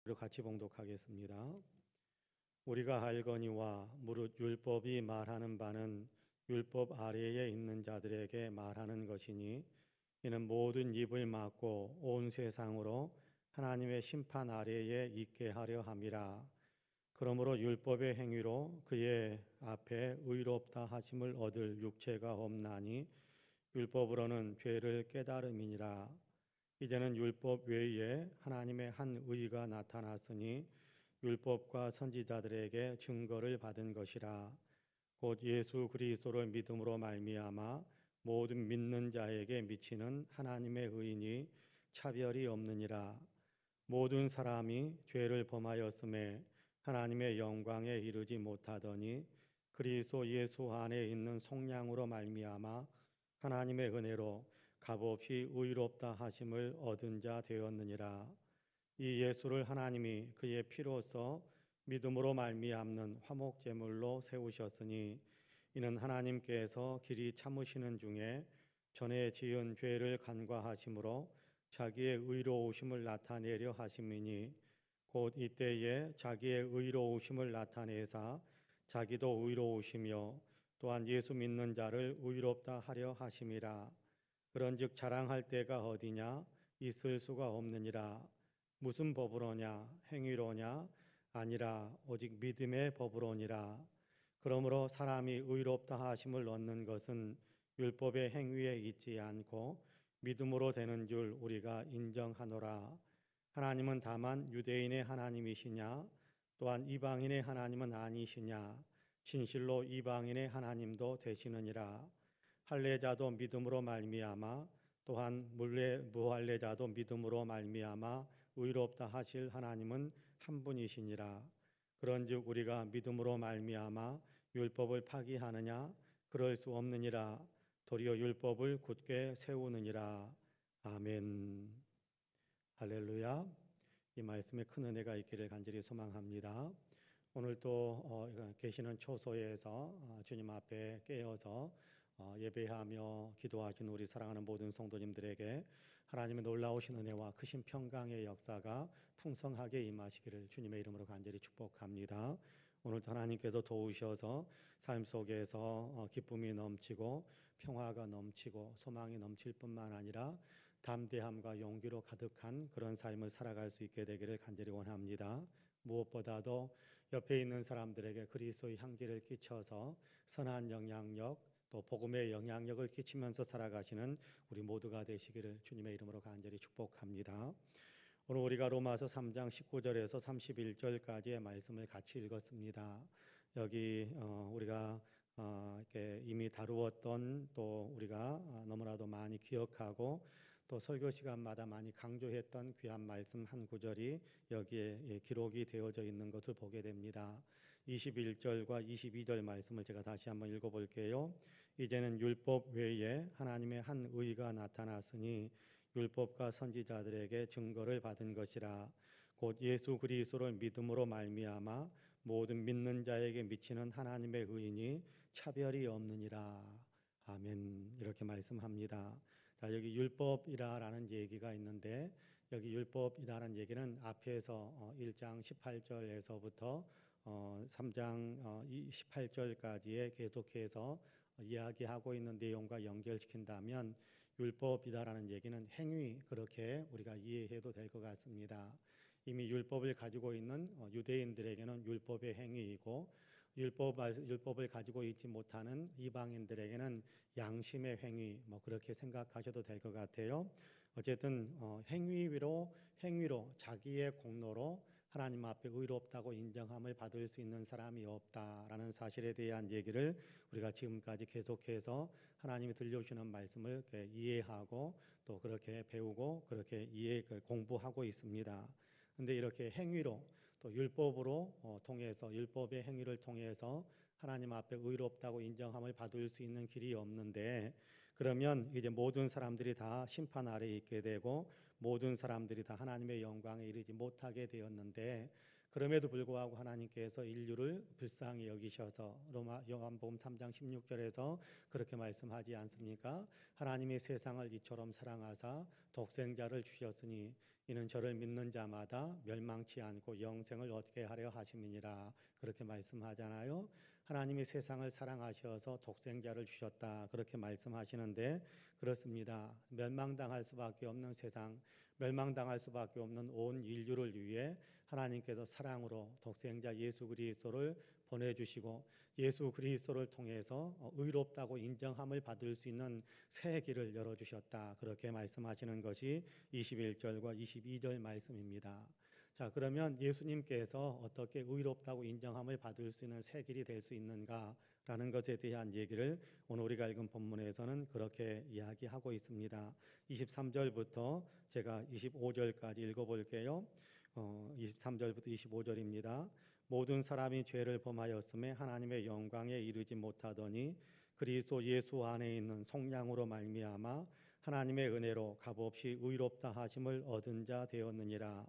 그리고 같이 봉독하겠습니다. 우리가 알거니와 무릇 율법이 말하는 바는 율법 아래에 있는 자들에게 말하는 것이니 이는 모든 입을 막고 온 세상으로 하나님의 심판 아래에 있게 하려 함이라. 그러므로 율법의 행위로 그의 앞에 의롭다 하심을 얻을 육체가 없나니 율법으로는 죄를 깨달음이니라. 이제는 율법 외에 하나님의 한 의가 나타났으니 율법과 선지자들에게 증거를 받은 것이라. 곧 예수 그리스도를 믿음으로 말미암아 모든 믿는 자에게 미치는 하나님의 의인이 차별이 없느니라. 모든 사람이 죄를 범하였음에 하나님의 영광에 이르지 못하더니 그리스도 예수 안에 있는 속량으로 말미암아 하나님의 은혜로 값없이 의롭다 하심을 얻은 자 되었느니라. 이 예수를 하나님이 그의 피로써 믿음으로 말미암는 화목제물로 세우셨으니 이는 하나님께서 길이 참으시는 중에 전에 지은 죄를 간과하심으로 자기의 의로우심을 나타내려 하심이니 곧 이때에 자기의 의로우심을 나타내사 자기도 의로우시며 또한 예수 믿는 자를 의롭다 하려 하심이라. 그런즉 자랑할 때가 어디냐? 있을 수가 없느니라. 무슨 법으로냐? 행위로냐? 아니라 오직 믿음의 법으로니라. 그러므로 사람이 의롭다 하심을 얻는 것은 율법의 행위에 있지 않고 믿음으로 되는 줄 우리가 인정하노라. 하나님은 다만 유대인의 하나님이시냐? 또한 이방인의 하나님은 아니시냐? 진실로 이방인의 하나님도 되시느니라. 할례자도 믿음으로 말미암아 또한 무할례자도 믿음으로 말미암아 의롭다 하실 하나님은 한 분이시니라. 그런즉 우리가 믿음으로 말미암아 율법을 파기하느냐? 그럴 수 없느니라. 도리어 율법을 굳게 세우느니라. 아멘. 할렐루야. 이 말씀에 큰 은혜가 있기를 간절히 소망합니다. 오늘 또 계시는 초소에서 주님 앞에 깨어서 예배하며 기도하신 우리 사랑하는 모든 성도님들에게 하나님의 놀라우신 은혜와 크신 평강의 역사가 풍성하게 임하시기를 주님의 이름으로 간절히 축복합니다. 오늘도 하나님께서 도우셔서 삶 속에서 기쁨이 넘치고 평화가 넘치고 소망이 넘칠 뿐만 아니라 담대함과 용기로 가득한 그런 삶을 살아갈 수 있게 되기를 간절히 원합니다. 무엇보다도 옆에 있는 사람들에게 그리스도의 향기를 끼쳐서 선한 영향력 또 복음의 영향력을 끼치면서 살아가시는 우리 모두가 되시기를 주님의 이름으로 간절히 축복합니다. 오늘 우리가 로마서 3장 19절에서 31절까지의 말씀을 같이 읽었습니다. 여기 우리가 이렇게 이미 다루었던 또 우리가 너무나도 많이 기억하고 또 설교 시간마다 많이 강조했던 귀한 말씀 한 구절이 여기에 기록이 되어져 있는 것을 보게 됩니다. 21절과 22절 말씀을 제가 다시 한번 읽어볼게요. 이제는 율법 외에 하나님의 한 의가 나타났으니 율법과 선지자들에게 증거를 받은 것이라. 곧 예수 그리스도를 믿음으로 말미암아 모든 믿는 자에게 미치는 하나님의 의인이 차별이 없느니라. 아멘. 이렇게 말씀합니다. 자, 여기 율법이라는 얘기가 있는데 여기 율법이라는 얘기는 앞에서 1장 18절에서부터 3장 28절까지의 계속해서 이야기하고 있는 내용과 연결시킨다면 율법이다라는 얘기는 행위, 그렇게 우리가 이해해도 될 것 같습니다. 이미 율법을 가지고 있는 유대인들에게는 율법의 행위이고 율법을 가지고 있지 못하는 이방인들에게는 양심의 행위, 그렇게 생각하셔도 될 것 같아요. 어쨌든 행위로 자기의 공로로 하나님 앞에 의롭다고 인정함을 받을 수 있는 사람이 없다라는 사실에 대한 얘기를 우리가 지금까지 계속해서 하나님이 들려주시는 말씀을 이해하고 또 그렇게 배우고 그렇게 공부하고 있습니다. 근데 이렇게 행위로 또 율법으로 통해서 율법의 행위를 통해서 하나님 앞에 의롭다고 인정함을 받을 수 있는 길이 없는데, 그러면 이제 모든 사람들이 다 심판 아래에 있게 되고 모든 사람들이 다 하나님의 영광에 이르지 못하게 되었는데, 그럼에도 불구하고 하나님께서 인류를 불쌍히 여기셔서 요한복음 3장 16절에서 그렇게 말씀하지 않습니까? 하나님이 세상을 이처럼 사랑하사 독생자를 주셨으니 이는 저를 믿는 자마다 멸망치 않고 영생을 얻게 하려 하심이니라. 그렇게 말씀하잖아요. 하나님이 세상을 사랑하셔서 독생자를 주셨다. 그렇게 말씀하시는데 그렇습니다. 멸망당할 수밖에 없는 세상, 멸망당할 수밖에 없는 온 인류를 위해 하나님께서 사랑으로 독생자 예수 그리스도를 보내주시고 예수 그리스도를 통해서 의롭다고 인정함을 받을 수 있는 새 길을 열어주셨다. 그렇게 말씀하시는 것이 21절과 22절 말씀입니다. 자, 그러면 예수님께서 어떻게 의롭다고 인정함을 받을 수 있는 새 길이 될 수 있는가라는 것에 대한 얘기를 오늘 우리가 읽은 본문에서는 그렇게 이야기하고 있습니다. 23절부터 제가 25절까지 읽어볼게요. 23절부터 25절입니다. 모든 사람이 죄를 범하였음에 하나님의 영광에 이르지 못하더니 그리스도 예수 안에 있는 성량으로 말미암아 하나님의 은혜로 값없이 의롭다 하심을 얻은 자 되었느니라.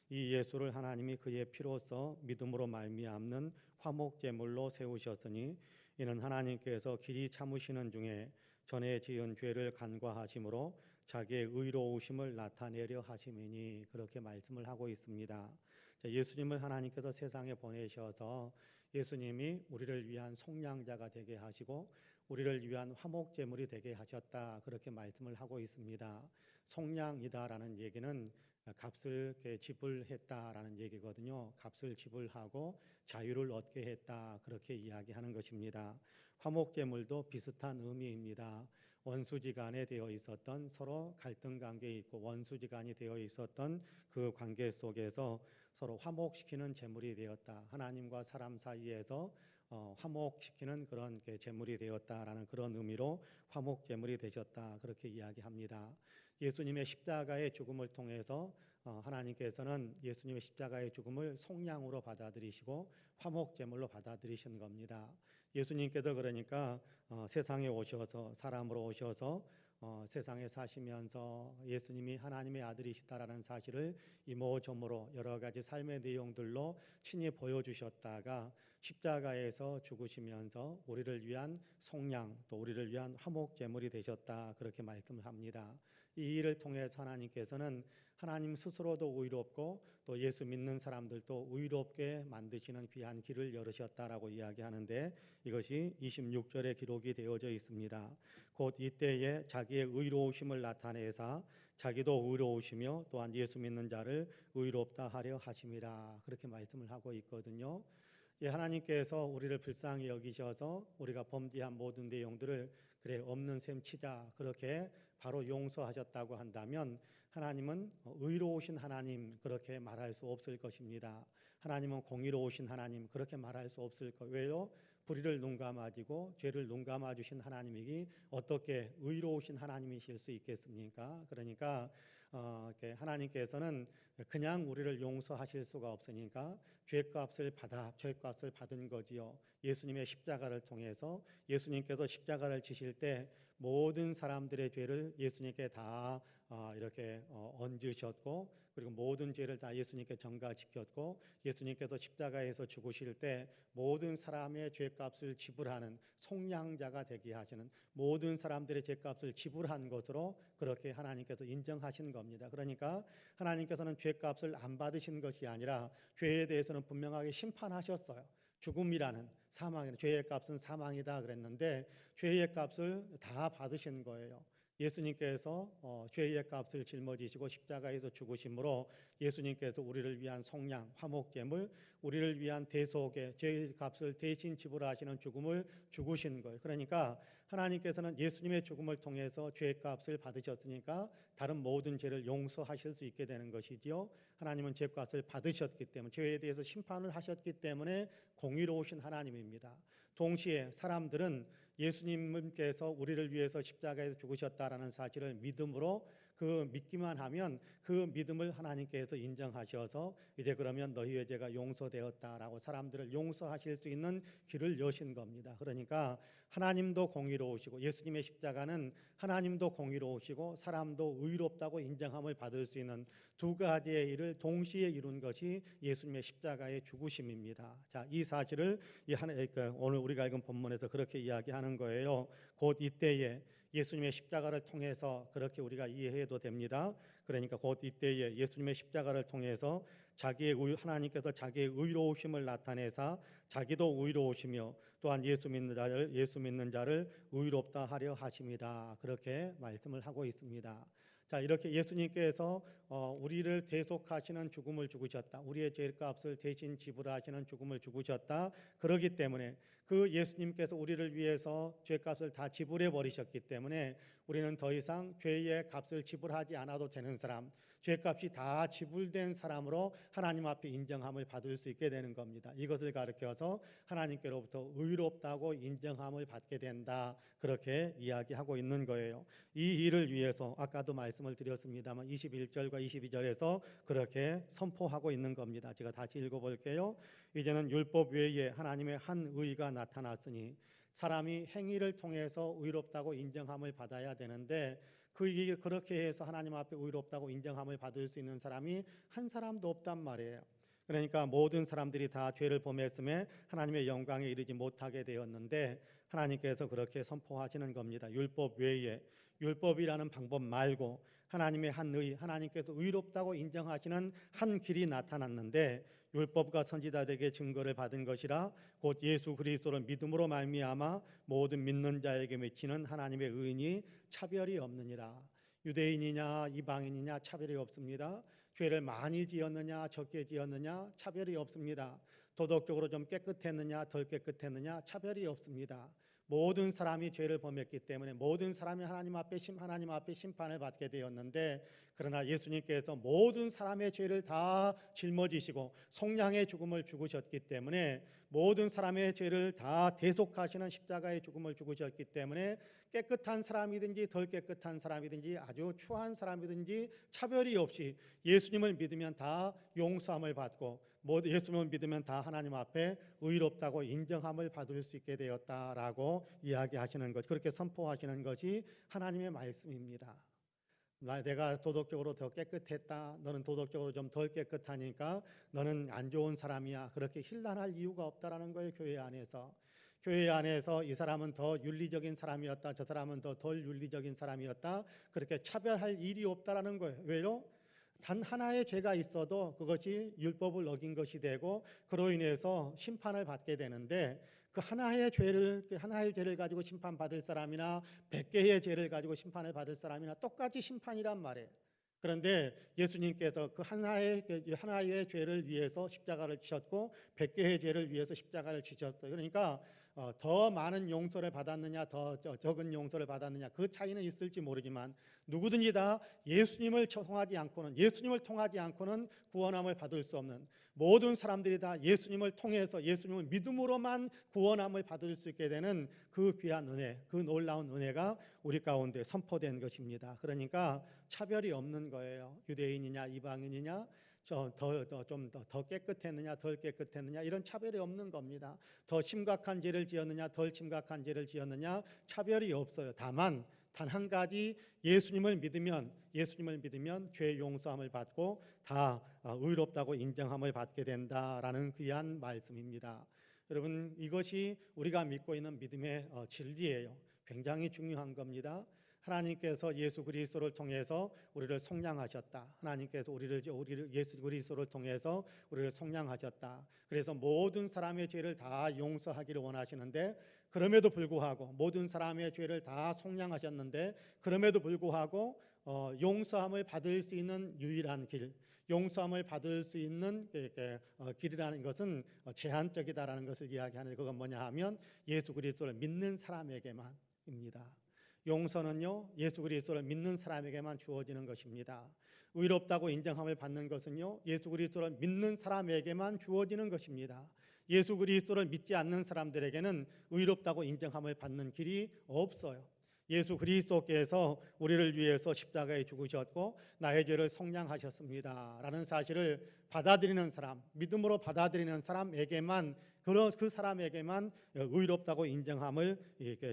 이 예수를 하나님이 그의 피로써 믿음으로 말미암는 화목제물로 세우셨으니 이는 하나님께서 길이 참으시는 중에 전에 지은 죄를 간과하심으로 자기의 의로우심을 나타내려 하심이니. 그렇게 말씀을 하고 있습니다. 예수님을 하나님께서 세상에 보내셔서 예수님이 우리를 위한 속량자가 되게 하시고 우리를 위한 화목제물이 되게 하셨다. 그렇게 말씀을 하고 있습니다. 속량이다라는 얘기는 값을 지불했다라는 얘기거든요. 값을 지불하고 자유를 얻게 했다. 그렇게 이야기하는 것입니다. 화목제물도 비슷한 의미입니다. 원수지간에 되어 있었던 서로 갈등 관계에 있고 원수지간이 되어 있었던 그 관계 속에서 서로 화목시키는 제물이 되었다. 하나님과 사람 사이에서 화목시키는 그런 제물이 되었다라는 그런 의미로 화목제물이 되셨다. 그렇게 이야기합니다. 예수님의 십자가의 죽음을 통해서 하나님께서는 예수님의 십자가의 죽음을 속량으로 받아들이시고 화목제물로 받아들이신 겁니다. 예수님께서 그러니까 세상에 오셔서 사람으로 오셔서 세상에 사시면서 예수님이 하나님의 아들이시다라는 사실을 이모저모로 여러 가지 삶의 내용들로 친히 보여주셨다가 십자가에서 죽으시면서 우리를 위한 속량 또 우리를 위한 화목제물이 되셨다. 그렇게 말씀을 합니다. 이 일을 통해서 하나님께서는 하나님 스스로도 의롭고 또 예수 믿는 사람들도 의롭게 만드시는 귀한 길을 열으셨다라고 이야기하는데 이것이 26절에 기록이 되어져 있습니다. 곧 이때에 자기의 의로우심을 나타내사 자기도 의로우시며 또한 예수 믿는 자를 의롭다 하려 하심이라. 그렇게 말씀을 하고 있거든요. 하나님께서 우리를 불쌍히 여기셔서 우리가 범죄한 모든 내용들을 그래 없는 셈 치자 그렇게 바로 용서하셨다고 한다면 하나님은 의로우신 하나님 그렇게 말할 수 없을 것입니다. 하나님은 공의로우신 하나님 그렇게 말할 수 없을 것. 왜요? 불의를 눈감아지고 죄를 눈감아 주신 하나님이기 어떻게 의로우신 하나님이실 수 있겠습니까? 그러니까 하나님께서는 그냥 우리를 용서하실 수가 없으니까 죄값을 받은 거지요. 예수님의 십자가를 통해서 예수님께서 십자가를 지실 때 모든 사람들의 죄를 예수님께 다 이렇게 얹으셨고 그리고 모든 죄를 다 예수님께 전가시켰고 예수님께서 십자가에서 죽으실 때 모든 사람의 죄값을 지불하는 속량자가 되게 하시는 모든 사람들의 죄값을 지불한 것으로 그렇게 하나님께서 인정하신 겁니다. 그러니까 하나님께서는 죄값을 안 받으신 것이 아니라 죄에 대해서는 분명하게 심판하셨어요. 죽음이라는 사망이라는 죄의 값은 사망이다 그랬는데 죄의 값을 다 받으신 거예요. 예수님께서 죄의 값을 짊어지시고 십자가에서 죽으심으로 예수님께서 우리를 위한 속량, 화목제물, 우리를 위한 대속의 죄의 값을 대신 지불하시는 죽음을 죽으신 거예요. 그러니까 하나님께서는 예수님의 죽음을 통해서 죄의 값을 받으셨으니까 다른 모든 죄를 용서하실 수 있게 되는 것이지요. 하나님은 죄값을 받으셨기 때문에 죄에 대해서 심판을 하셨기 때문에 공의로우신 하나님입니다. 동시에 사람들은 예수님께서 우리를 위해서 십자가에서 죽으셨다라는 사실을 믿음으로 그 믿기만 하면 그 믿음을 하나님께서 인정하셔서 이제 그러면 너희의 죄가 용서되었다라고 사람들을 용서하실 수 있는 길을 여신 겁니다. 그러니까 하나님도 공의로우시고 예수님의 십자가는 하나님도 공의로우시고 사람도 의롭다고 인정함을 받을 수 있는 두 가지의 일을 동시에 이룬 것이 예수님의 십자가의 죽으심입니다. 자, 이 사실을 오늘 우리가 읽은 본문에서 그렇게 이야기하는 거예요. 곧 이때에 예수님의 십자가를 통해서 그렇게 우리가 이해해도 됩니다. 그러니까 곧 이때에 예수님의 십자가를 통해서 하나님께서 자기의 의로우심을 나타내사 자기도 의로우시며 또한 예수 믿는 자를 의롭다 하려 하심이다. 그렇게 말씀을 하고 있습니다. 자, 이렇게 예수님께서 우리를 대속하시는 죽음을 죽으셨다. 우리의 죄값을 대신 지불하시는 죽음을 죽으셨다. 그렇기 때문에 그 예수님께서 우리를 위해서 죄값을 다 지불해 버리셨기 때문에 우리는 더 이상 죄의 값을 지불하지 않아도 되는 사람, 죄값이 다 지불된 사람으로 하나님 앞에 인정함을 받을 수 있게 되는 겁니다. 이것을 가르쳐서 하나님께로부터 의롭다고 인정함을 받게 된다. 그렇게 이야기하고 있는 거예요. 이 일을 위해서 아까도 말씀을 드렸습니다만 21절과 22절에서 그렇게 선포하고 있는 겁니다. 제가 다시 읽어볼게요. 이제는 율법 외에 하나님의 한 의가 나타났으니 사람이 행위를 통해서 의롭다고 인정함을 받아야 되는데 그렇게 해서 하나님 앞에 의롭다고 인정함을 받을 수 있는 사람이 한 사람도 없단 말이에요. 그러니까 모든 사람들이 다 죄를 범했음에 하나님의 영광에 이르지 못하게 되었는데 하나님께서 그렇게 선포하시는 겁니다. 율법 외에, 율법이라는 방법 말고 하나님의 한 의, 하나님께서 의롭다고 인정하시는 한 길이 나타났는데 율법과 선지자들에게 증거를 받은 것이라 곧 예수 그리스도를 믿음으로 말미암아 모든 믿는 자에게 맺히는 하나님의 의인이 차별이 없느니라. 유대인이냐 이방인이냐 차별이 없습니다. 죄를 많이 지었느냐 적게 지었느냐 차별이 없습니다. 도덕적으로 좀 깨끗했느냐 덜 깨끗했느냐 차별이 없습니다. 모든 사람이 죄를 범했기 때문에 모든 사람이 하나님 앞에 심판을 받게 되었는데 그러나 예수님께서 모든 사람의 죄를 다 짊어지시고 속량의 죽음을 죽으셨기 때문에 모든 사람의 죄를 다 대속하시는 십자가의 죽음을 죽으셨기 때문에 깨끗한 사람이든지 덜 깨끗한 사람이든지 아주 추한 사람이든지 차별이 없이 예수님을 믿으면 다 용서함을 받고 예수님을 믿으면 다 하나님 앞에 의롭다고 인정함을 받을 수 있게 되었다라고 이야기하시는 것, 그렇게 선포하시는 것이 하나님의 말씀입니다. 내가 도덕적으로 더 깨끗했다, 너는 도덕적으로 좀 덜 깨끗하니까 너는 안 좋은 사람이야, 그렇게 힐난할 이유가 없다라는 거예요. 교회 안에서 이 사람은 더 윤리적인 사람이었다, 저 사람은 더 덜 윤리적인 사람이었다, 그렇게 차별할 일이 없다라는 거예요. 왜요? 단 하나의 죄가 있어도 그것이 율법을 어긴 것이 되고 그로 인해서 심판을 받게 되는데 그 하나의 죄를 가지고 심판받을 사람이나 100개의 죄를 가지고 심판을 받을 사람이나 똑같이 심판이란 말이에요. 그런데 예수님께서 그 하나의 죄를 위해서 십자가를 지셨고 100개의 죄를 위해서 십자가를 지셨어요. 그러니까 더 많은 용서를 받았느냐 더 적은 용서를 받았느냐 그 차이는 있을지 모르지만 누구든지 다 예수님을 통하지 않고는 구원함을 받을 수 없는 모든 사람들이 다 예수님을 통해서 예수님을 믿음으로만 구원함을 받을 수 있게 되는 그 귀한 은혜, 그 놀라운 은혜가 우리 가운데 선포된 것입니다. 그러니까 차별이 없는 거예요. 유대인이냐 이방인이냐 좀 더 깨끗했느냐 덜 깨끗했느냐 이런 차별이 없는 겁니다. 더 심각한 죄를 지었느냐 덜 심각한 죄를 지었느냐 차별이 없어요. 다만 단 한 가지 예수님을 믿으면 죄 용서함을 받고 다 의롭다고 인정함을 받게 된다라는 귀한 말씀입니다. 여러분 이것이 우리가 믿고 있는 믿음의 진리예요. 굉장히 중요한 겁니다. 하나님께서 예수 그리스도를 통해서 우리를 속량하셨다. 하나님께서 예수 그리스도를 통해서 우리를 속량하셨다. 그래서 모든 사람의 죄를 다 용서하기를 원하시는데 그럼에도 불구하고 모든 사람의 죄를 다 속량하셨는데 그럼에도 불구하고 용서함을 받을 수 있는 유일한 길, 용서함을 받을 수 있는 길이라는 것은 제한적이다라는 것을 이야기하는데 그건 뭐냐 하면 예수 그리스도를 믿는 사람에게만입니다. 용서는요 예수 그리스도를 믿는 사람에게만 주어지는 것입니다. 의롭다고 인정함을 받는 것은요 예수 그리스도를 믿는 사람에게만 주어지는 것입니다. 예수 그리스도를 믿지 않는 사람들에게는 의롭다고 인정함을 받는 길이 없어요. 예수 그리스도께서 우리를 위해서 십자가에 죽으셨고 나의 죄를 속량하셨습니다 라는 사실을 받아들이는 사람, 믿음으로 받아들이는 사람에게만, 그 사람에게만 의롭다고 인정함을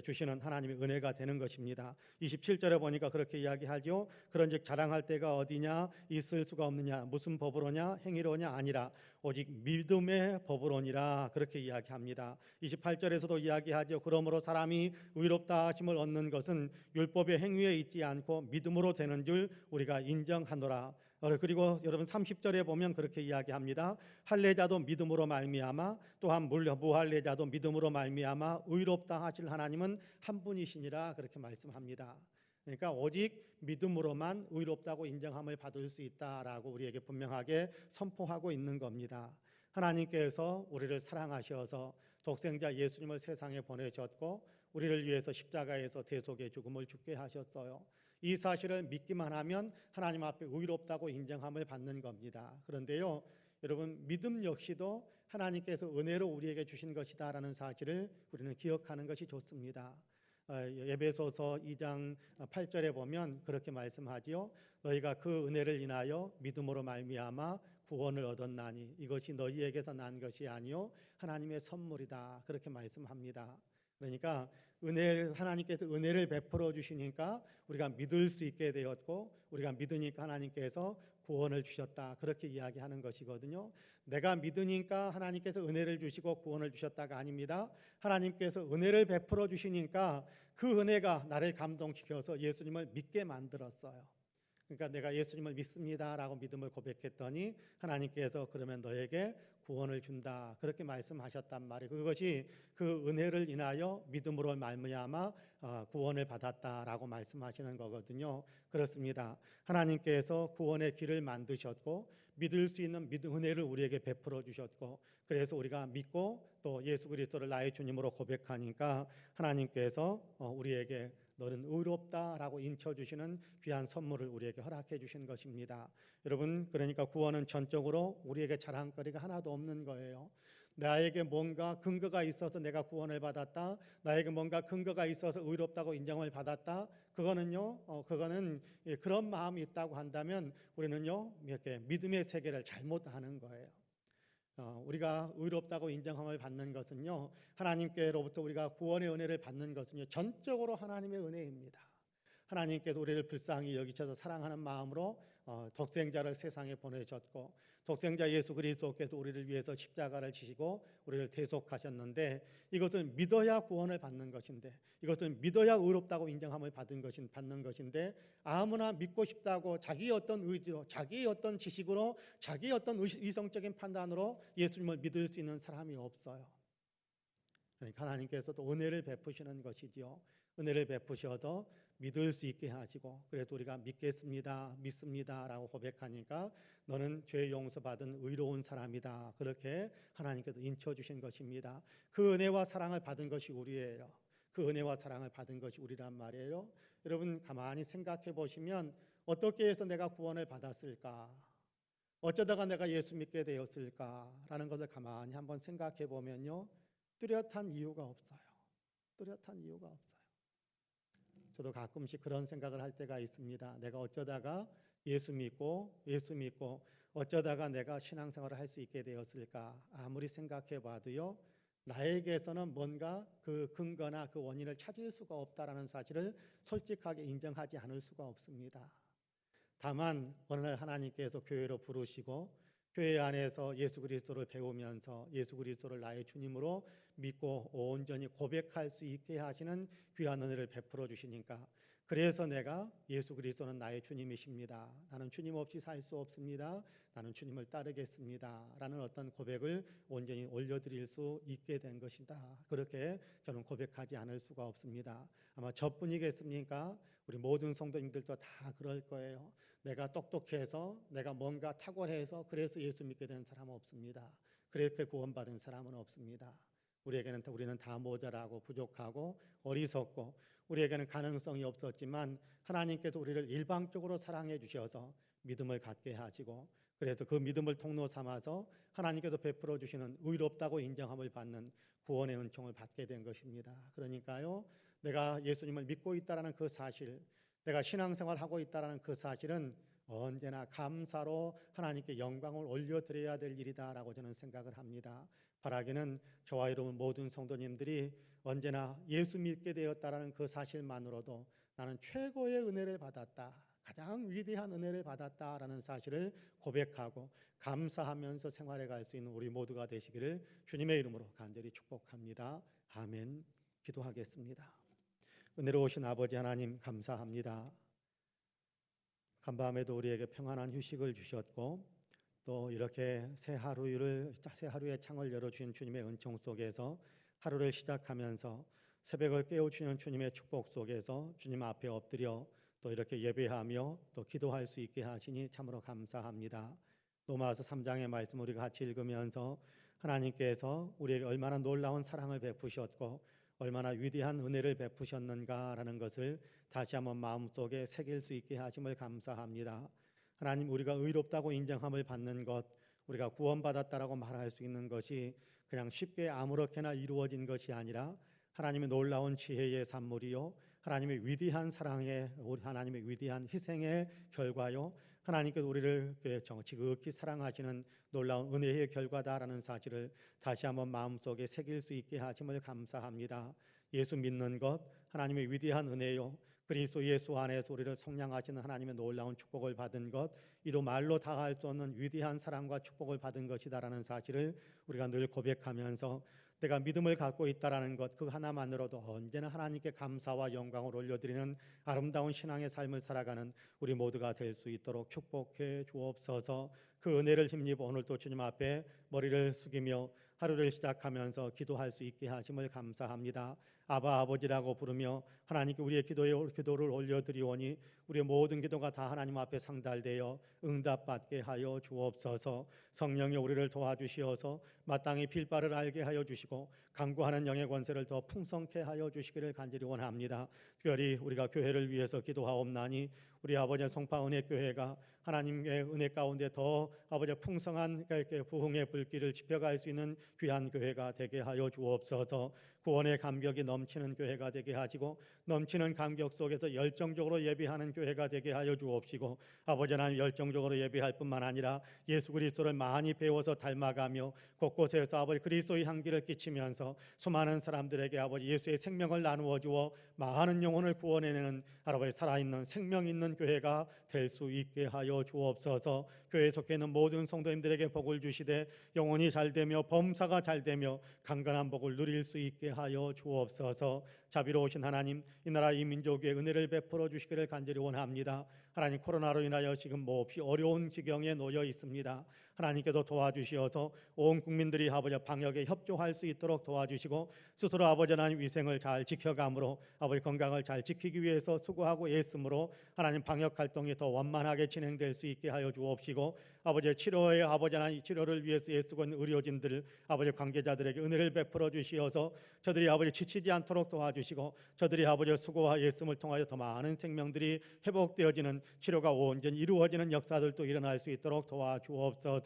주시는 하나님의 은혜가 되는 것입니다. 27절에 보니까 그렇게 이야기하죠. 그런즉 자랑할 때가 어디냐, 있을 수가 없느냐, 무슨 법으로냐, 행위로냐, 아니라 오직 믿음의 법으로니라, 그렇게 이야기합니다. 28절에서도 이야기하죠. 그러므로 사람이 의롭다 하심을 얻는 것은 율법의 행위에 있지 않고 믿음으로 되는 줄 우리가 인정하노라. 그리고 여러분 30절에 보면 그렇게 이야기합니다. 할례자도 믿음으로 말미암아, 또한 무할례자도 믿음으로 말미암아 의롭다 하실 하나님은 한 분이시니라, 그렇게 말씀합니다. 그러니까 오직 믿음으로만 의롭다고 인정함을 받을 수 있다라고 우리에게 분명하게 선포하고 있는 겁니다. 하나님께서 우리를 사랑하셔서 독생자 예수님을 세상에 보내셨고 우리를 위해서 십자가에서 대속의 죽음을 죽게 하셨어요. 이 사실을 믿기만 하면 하나님 앞에 의롭다고 인정함을 받는 겁니다. 그런데요, 여러분, 믿음 역시도 하나님께서 은혜로 우리에게 주신 것이다라는 사실을 우리는 기억하는 것이 좋습니다. 에베소서 2장 8절에 보면 그렇게 말씀하지요. 너희가 그 은혜를 인하여 믿음으로 말미암아 구원을 얻었나니 이것이 너희에게서 난 것이 아니요 하나님의 선물이다, 그렇게 말씀합니다. 그러니까 하나님께서 은혜를 베풀어 주시니까 우리가 믿을 수 있게 되었고, 우리가 믿으니까 하나님께서 구원을 주셨다, 그렇게 이야기하는 것이거든요. 내가 믿으니까 하나님께서 은혜를 주시고 구원을 주셨다가 아닙니다. 하나님께서 은혜를 베풀어 주시니까 그 은혜가 나를 감동시켜서 예수님을 믿게 만들었어요. 그러니까 내가 예수님을 믿습니다라고 믿음을 고백했더니 하나님께서 그러면 너에게 구원을 준다, 그렇게 말씀하셨단 말이에요. 그것이 그 은혜를 인하여 믿음으로 말미암아 구원을 받았다라고 말씀하시는 거거든요. 그렇습니다. 하나님께서 구원의 길을 만드셨고 믿을 수 있는 은혜를 우리에게 베풀어 주셨고, 그래서 우리가 믿고 또 예수 그리스도를 나의 주님으로 고백하니까 하나님께서 우리에게 너는 의롭다라고 인쳐주시는 귀한 선물을 우리에게 허락해 주신 것입니다. 여러분, 그러니까 구원은 전적으로 우리에게 자랑거리가 하나도 없는 거예요. 나에게 뭔가 근거가 있어서 내가 구원을 받았다, 나에게 뭔가 근거가 있어서 의롭다고 인정을 받았다, 그거는 그런 마음이 있다고 한다면 우리는요, 이렇게 믿음의 세계를 잘못하는 거예요. 우리가 의롭다고 인정함을 받는 것은요, 하나님께로부터 우리가 구원의 은혜를 받는 것은요, 전적으로 하나님의 은혜입니다. 하나님께서 우리를 불쌍히 여기셔서 사랑하는 마음으로 독생자를 세상에 보내셨고, 독생자 예수 그리스도께서 우리를 위해서 십자가를 지시고 우리를 대속하셨는데, 이것을 믿어야 구원을 받는 것인데, 이것을 믿어야 의롭다고 인정함을 받는 것인데, 아무나 믿고 싶다고 자기 어떤 의지로, 자기 어떤 지식으로, 자기 어떤 이성적인 판단으로 예수님을 믿을 수 있는 사람이 없어요. 그러니까 하나님께서도 은혜를 베푸시는 것이지요. 은혜를 베푸셔서 믿을 수 있게 하시고, 그래서 우리가 믿습니다라고 고백하니까 너는 죄 용서받은 의로운 사람이다, 그렇게 하나님께서 인쳐주신 것입니다. 그 은혜와 사랑을 받은 것이 우리예요. 그 은혜와 사랑을 받은 것이 우리란 말이에요. 여러분, 가만히 생각해 보시면 어떻게 해서 내가 구원을 받았을까? 어쩌다가 내가 예수 믿게 되었을까라는 것을 가만히 한번 생각해 보면요, 뚜렷한 이유가 없어요. 뚜렷한 이유가 없어요. 저도 가끔씩 그런 생각을 할 때가 있습니다. 내가 어쩌다가 예수 믿고 어쩌다가 내가 신앙생활을 할 수 있게 되었을까? 아무리 생각해 봐도요, 나에게서는 뭔가 그 근거나 그 원인을 찾을 수가 없다라는 사실을 솔직하게 인정하지 않을 수가 없습니다. 다만 어느 날 하나님께서 교회로 부르시고 교회 안에서 예수 그리스도를 배우면서 예수 그리스도를 나의 주님으로 믿고 온전히 고백할 수 있게 하시는 귀한 은혜를 베풀어 주시니까, 그래서 내가 예수 그리스도는 나의 주님이십니다, 나는 주님 없이 살 수 없습니다, 나는 주님을 따르겠습니다 라는 어떤 고백을 온전히 올려드릴 수 있게 된 것이다, 그렇게 저는 고백하지 않을 수가 없습니다. 아마 저뿐이겠습니까? 우리 모든 성도님들도 다 그럴 거예요. 내가 똑똑해서, 내가 뭔가 탁월해서 그래서 예수 믿게 된 사람은 없습니다. 그렇게 구원받은 사람은 없습니다. 우리는 다 모자라고 부족하고 어리석고, 우리에게는 가능성이 없었지만 하나님께서 우리를 일방적으로 사랑해 주셔서 믿음을 갖게 하시고, 그래서 그 믿음을 통로 삼아서 하나님께서 베풀어 주시는 의롭다고 인정함을 받는 구원의 은총을 받게 된 것입니다. 그러니까요, 내가 예수님을 믿고 있다라는 그 사실, 내가 신앙생활 하고 있다라는 그 사실은 언제나 감사로 하나님께 영광을 올려드려야 될 일이다라고 저는 생각을 합니다. 바라기는 저와 여러분 모든 성도님들이 언제나 예수 믿게 되었다라는 그 사실만으로도 나는 최고의 은혜를 받았다, 가장 위대한 은혜를 받았다라는 사실을 고백하고 감사하면서 생활해 갈 수 있는 우리 모두가 되시기를 주님의 이름으로 간절히 축복합니다. 아멘. 기도하겠습니다. 은혜로우신 아버지 하나님 감사합니다. 간밤에도 우리에게 평안한 휴식을 주셨고 또 이렇게 새 하루의 창을 열어주신 주님의 은총 속에서 하루를 시작하면서 새벽을 깨우치는 주님의 축복 속에서 주님 앞에 엎드려 또 이렇게 예배하며 또 기도할 수 있게 하시니 참으로 감사합니다. 로마서 3장의 말씀 우리가 같이 읽으면서 하나님께서 우리에게 얼마나 놀라운 사랑을 베푸셨고 얼마나 위대한 은혜를 베푸셨는가라는 것을 다시 한번 마음속에 새길 수 있게 하심을 감사합니다. 하나님, 우리가 의롭다고 인정함을 받는 것, 우리가 구원받았다라고 말할 수 있는 것이 그냥 쉽게 아무렇게나 이루어진 것이 아니라 하나님의 놀라운 지혜의 산물이요, 하나님의 위대한 사랑의, 하나님의 위대한 희생의 결과요, 하나님께서 우리를 지극히 사랑하시는 놀라운 은혜의 결과다라는 사실을 다시 한번 마음속에 새길 수 있게 하심을 감사합니다. 예수 믿는 것, 하나님의 위대한 은혜요, 그리스도 예수 안에서 우리를 속량하시는 하나님의 놀라운 축복을 받은 것, 이로 말로 다할 수 없는 위대한 사랑과 축복을 받은 것이다라는 사실을 우리가 늘 고백하면서 내가 믿음을 갖고 있다라는 것, 그 하나만으로도 언제나 하나님께 감사와 영광을 올려드리는 아름다운 신앙의 삶을 살아가는 우리 모두가 될 수 있도록 축복해 주옵소서. 그 은혜를 힘입어 오늘도 주님 앞에 머리를 숙이며 하루를 시작하면서 기도할 수 있게 하심을 감사합니다. 아바 아버지라고 부르며 하나님께 우리의 기도를 올려드리오니 우리의 모든 기도가 다 하나님 앞에 상달되어 응답받게 하여 주옵소서. 성령이 우리를 도와주시어서 마땅히 빌바를 알게 하여 주시고 강구하는 영의 권세를 더 풍성케 하여 주시기를 간절히 원합니다. 특별히 우리가 교회를 위해서 기도하옵나니 우리 아버지 성파은혜교회가 하나님의 은혜 가운데 더 아버지 풍성한 부흥의 불길을 지펴갈 수 있는 귀한 교회가 되게 하여 주옵소서. 구원의 감격이 넘치는 교회가 되게 하시고 넘치는 감격 속에서 열정적으로 예배하는 교회가 되게 하여 주옵시고 아버지 하나님 열정적으로 예배할 뿐만 아니라 예수 그리스도를 많이 배워서 닮아가며 곳곳에서 아버지 그리스도의 향기를 끼치면서 수많은 사람들에게 아버지 예수의 생명을 나누어 주어 많은 영혼을 구원해내는 아버지 살아있는 생명 있는 교회가 될 수 있게 하여 주옵소서. 교회에 속해 있는 모든 성도님들에게 복을 주시되 영혼이 잘되며 범사가 잘되며 강건한 복을 누릴 수 있게 하여 주옵소서. 자비로우신 하나님, 이 나라 이 민족에 은혜를 베풀어 주시기를 간절히 원합니다. 하나님, 코로나로 인하여 지금 몹시 어려운 지경에 놓여 있습니다. 하나님께도 도와주시어서 온 국민들이 아버지 방역에 협조할 수 있도록 도와주시고 스스로 아버지 하나님 위생을 잘 지켜감으로 아버지 건강을 잘 지키기 위해서 수고하고 애쓰므로 하나님 방역 활동이 더 원만하게 진행될 수 있게 하여 주옵시고 아버지 치료의 아버지 하나님 치료를 위해서 애쓰고 있는 의료진들 아버지 관계자들에게 은혜를 베풀어 주시어서 저들이 아버지 지치지 않도록 도와주시고 저들이 아버지 수고와 애씀을 통하여 더 많은 생명들이 회복되어지는 치료가 온전히 이루어지는 역사들도 일어날 수 있도록 도와주옵소서.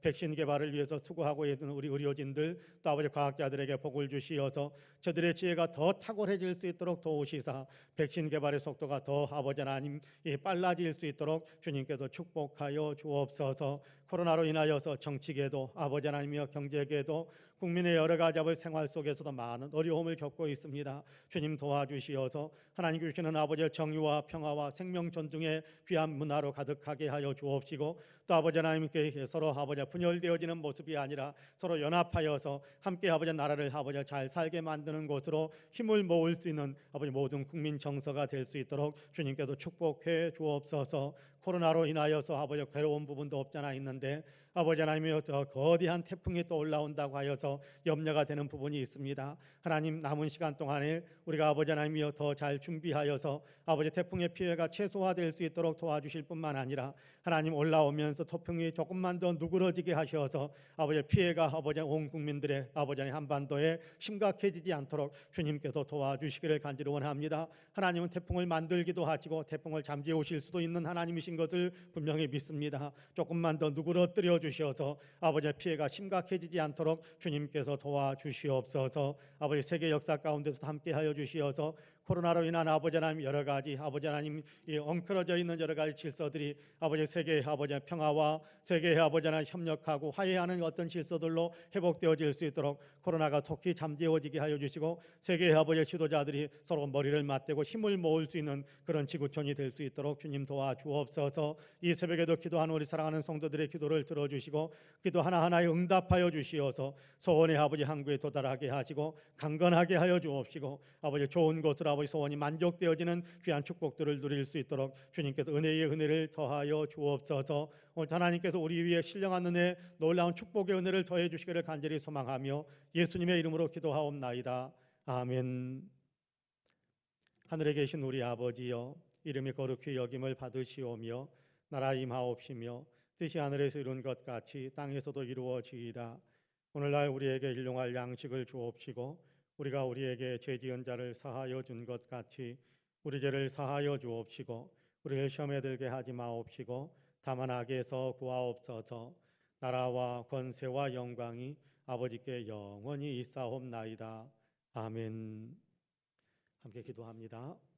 백신 개발을 위해서 수고하고 있는 우리 의료진들 또 아버지 과학자들에게 복을 주시어서 저들의 지혜가 더 탁월해질 수 있도록 도우시사 백신 개발의 속도가 더 아버지 하나님 빨라질 수 있도록 주님께서 축복하여 주옵소서. 코로나로 인하여서 정치계도 아버지 하나님이여 경제계도 국민의 여러 가지 생활 속에서도 많은 어려움을 겪고 있습니다. 주님 도와주시어서 하나님 주시는 아버지의 정의와 평화와 생명 존중의 귀한 문화로 가득하게 하여 주옵시고 또 아버지 하나님께 서로 아버지 분열되어지는 모습이 아니라 서로 연합하여서 함께 아버지 나라를 아버지 잘 살게 만드는 곳으로 힘을 모을 수 있는 아버지 모든 국민 정서가 될 수 있도록 주님께도 축복해 주옵소서. 코로나로 인하여서 아버지 괴로운 부분도 없잖아 있는데 아버지 하나님이 거대한 태풍이 또 올라온다고 하여서 염려가 되는 부분이 있습니다. 하나님 남은 시간 동안에 우리가 아버지 하나님이여 더 잘 준비하여서 아버지 태풍의 피해가 최소화될 수 있도록 도와주실 뿐만 아니라 하나님 올라오면서 태풍이 조금만 더 누그러지게 하셔서 아버지 피해가 아버지 온 국민들의 아버지 하나님 한반도에 심각해지지 않도록 주님께서 도와주시기를 간절히 원합니다. 하나님은 태풍을 만들기도 하시고 태풍을 잠재우실 수도 있는 하나님이신 것을 분명히 믿습니다. 조금만 더 누그러뜨려 주셔서 아버지의 피해가 심각해지지 않도록 주님께서 도와주시옵소서. 아버지 세계 역사 가운데서 함께하여 주시어서 코로나로 인한 아버지 하나님 여러 가지 아버지 하나님 이 엉클어져 있는 여러 가지 질서들이 아버지 세계의 아버지 평화와 세계의 아버지 하나님 협력하고 화해하는 어떤 질서들로 회복되어질 수 있도록 코로나가 속히 잠재워지게 하여 주시고 세계의 아버지 지도자들이 서로 머리를 맞대고 힘을 모을 수 있는 그런 지구촌이 될 수 있도록 주님 도와주옵소서. 이 새벽에도 기도하는 우리 사랑하는 성도들의 기도를 들어주시고 기도 하나하나에 응답하여 주시어서 소원의 아버지 항구에 도달하게 하시고 강건하게 하여 주옵시고 아버지 좋은 곳으로 아버지 소원이 만족되어지는 귀한 축복들을 누릴 수 있도록 주님께서 은혜의 은혜를 더하여 주옵소서. 오늘 하나님께서 우리 위에 신령한 은혜 놀라운 축복의 은혜를 더해 주시기를 간절히 소망하며 예수님의 이름으로 기도하옵나이다. 아멘. 하늘에 계신 우리 아버지여, 이름이 거룩히 여김을 받으시오며 나라 임하옵시며 뜻이 하늘에서 이룬 것 같이 땅에서도 이루어지이다. 오늘날 우리에게 일용할 양식을 주옵시고 우리가 우리에게 죄 지은 자를 사하여 준 것 같이 우리 죄를 사하여 주옵시고 우리를 시험에 들게 하지 마옵시고 다만 악에서 구하옵소서. 나라와 권세와 영광이 아버지께 영원히 있사옵나이다. 아멘. 함께 기도합니다.